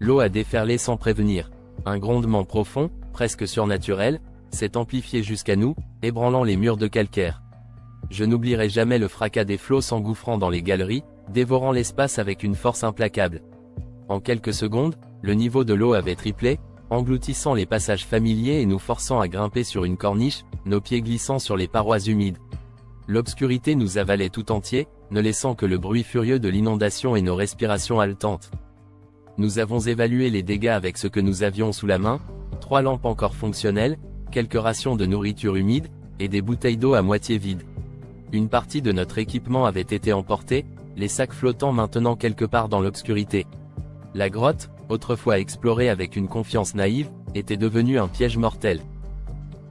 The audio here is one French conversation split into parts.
L'eau a déferlé sans prévenir. Un grondement profond, presque surnaturel, s'est amplifié jusqu'à nous, ébranlant les murs de calcaire. Je n'oublierai jamais le fracas des flots s'engouffrant dans les galeries, dévorant l'espace avec une force implacable. En quelques secondes, le niveau de l'eau avait triplé, engloutissant les passages familiers et nous forçant à grimper sur une corniche, nos pieds glissant sur les parois humides. L'obscurité nous avalait tout entier, ne laissant que le bruit furieux de l'inondation et nos respirations haletantes. Nous avons évalué les dégâts avec ce que nous avions sous la main, 3 lampes encore fonctionnelles, quelques rations de nourriture humide, et des bouteilles d'eau à moitié vides. Une partie de notre équipement avait été emportée, les sacs flottant maintenant quelque part dans l'obscurité. La grotte, autrefois explorée avec une confiance naïve, était devenue un piège mortel.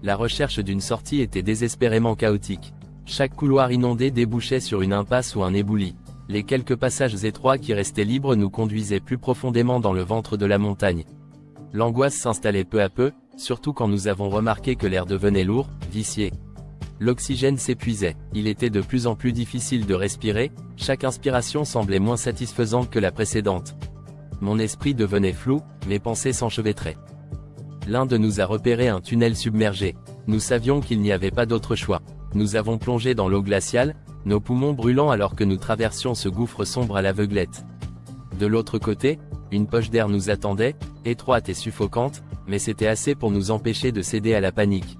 La recherche d'une sortie était désespérément chaotique. Chaque couloir inondé débouchait sur une impasse ou un éboulis. Les quelques passages étroits qui restaient libres nous conduisaient plus profondément dans le ventre de la montagne. L'angoisse s'installait peu à peu, surtout quand nous avons remarqué que l'air devenait lourd, vicié. L'oxygène s'épuisait, il était de plus en plus difficile de respirer, chaque inspiration semblait moins satisfaisante que la précédente. Mon esprit devenait flou, mes pensées s'enchevêtraient. L'un de nous a repéré un tunnel submergé. Nous savions qu'il n'y avait pas d'autre choix. Nous avons plongé dans l'eau glaciale, nos poumons brûlant alors que nous traversions ce gouffre sombre à l'aveuglette. De l'autre côté, une poche d'air nous attendait, étroite et suffocante, mais c'était assez pour nous empêcher de céder à la panique.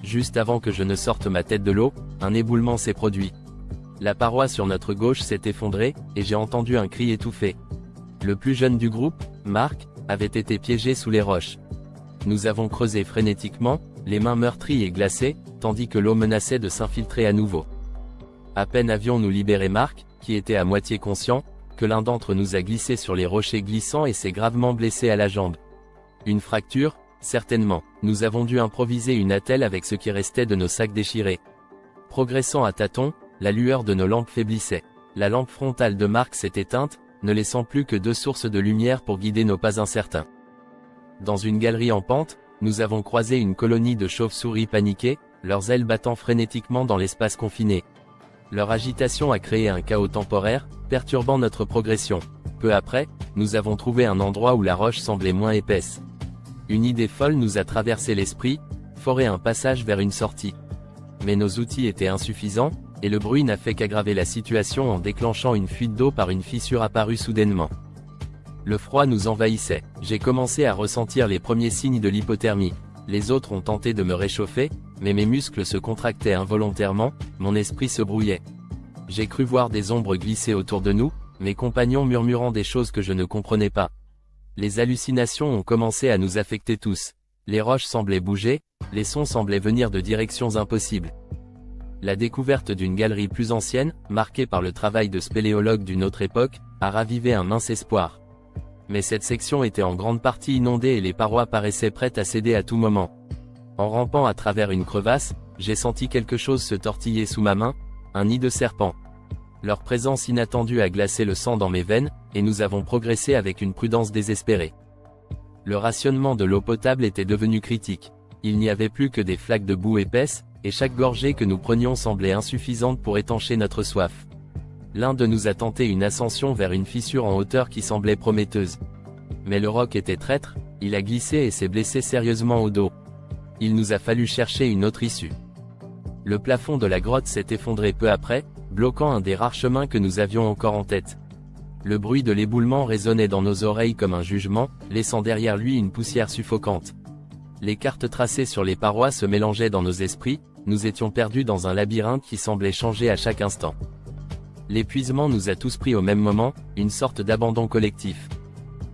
Juste avant que je ne sorte ma tête de l'eau, un éboulement s'est produit. La paroi sur notre gauche s'est effondrée, et j'ai entendu un cri étouffé. Le plus jeune du groupe, Marc, avait été piégé sous les roches. Nous avons creusé frénétiquement, les mains meurtries et glacées, tandis que l'eau menaçait de s'infiltrer à nouveau. À peine avions-nous libéré Marc, qui était à moitié conscient, que l'un d'entre nous a glissé sur les rochers glissants et s'est gravement blessé à la jambe. Une fracture, certainement. Nous avons dû improviser une attelle avec ce qui restait de nos sacs déchirés. Progressant à tâtons, la lueur de nos lampes faiblissait. La lampe frontale de Marc s'est éteinte, ne laissant plus que 2 sources de lumière pour guider nos pas incertains. Dans une galerie en pente, nous avons croisé une colonie de chauves-souris paniquées, leurs ailes battant frénétiquement dans l'espace confiné. Leur agitation a créé un chaos temporaire, perturbant notre progression. Peu après, nous avons trouvé un endroit où la roche semblait moins épaisse. Une idée folle nous a traversé l'esprit, forer un passage vers une sortie. Mais nos outils étaient insuffisants, et le bruit n'a fait qu'aggraver la situation en déclenchant une fuite d'eau par une fissure apparue soudainement. Le froid nous envahissait. J'ai commencé à ressentir les premiers signes de l'hypothermie. Les autres ont tenté de me réchauffer, mais mes muscles se contractaient involontairement, mon esprit se brouillait. J'ai cru voir des ombres glisser autour de nous, mes compagnons murmurant des choses que je ne comprenais pas. Les hallucinations ont commencé à nous affecter tous. Les roches semblaient bouger, les sons semblaient venir de directions impossibles. La découverte d'une galerie plus ancienne, marquée par le travail de spéléologues d'une autre époque, a ravivé un mince espoir. Mais cette section était en grande partie inondée et les parois paraissaient prêtes à céder à tout moment. En rampant à travers une crevasse, j'ai senti quelque chose se tortiller sous ma main, un nid de serpent. Leur présence inattendue a glacé le sang dans mes veines, et nous avons progressé avec une prudence désespérée. Le rationnement de l'eau potable était devenu critique. Il n'y avait plus que des flaques de boue épaisse, et chaque gorgée que nous prenions semblait insuffisante pour étancher notre soif. L'un de nous a tenté une ascension vers une fissure en hauteur qui semblait prometteuse. Mais le roc était traître, il a glissé et s'est blessé sérieusement au dos. Il nous a fallu chercher une autre issue. Le plafond de la grotte s'est effondré peu après, bloquant un des rares chemins que nous avions encore en tête. Le bruit de l'éboulement résonnait dans nos oreilles comme un jugement, laissant derrière lui une poussière suffocante. Les cartes tracées sur les parois se mélangeaient dans nos esprits, nous étions perdus dans un labyrinthe qui semblait changer à chaque instant. L'épuisement nous a tous pris au même moment, une sorte d'abandon collectif.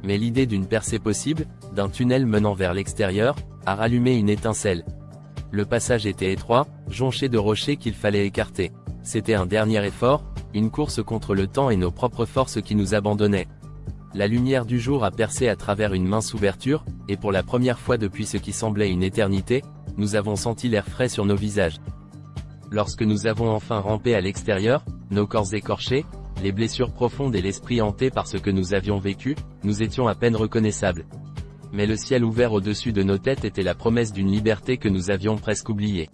Mais l'idée d'une percée possible, d'un tunnel menant vers l'extérieur, a rallumé une étincelle. Le passage était étroit, jonché de rochers qu'il fallait écarter. C'était un dernier effort, une course contre le temps et nos propres forces qui nous abandonnaient. La lumière du jour a percé à travers une mince ouverture, et pour la première fois depuis ce qui semblait une éternité, nous avons senti l'air frais sur nos visages. Lorsque nous avons enfin rampé à l'extérieur, nos corps écorchés, les blessures profondes et l'esprit hanté par ce que nous avions vécu, nous étions à peine reconnaissables. Mais le ciel ouvert au-dessus de nos têtes était la promesse d'une liberté que nous avions presque oubliée.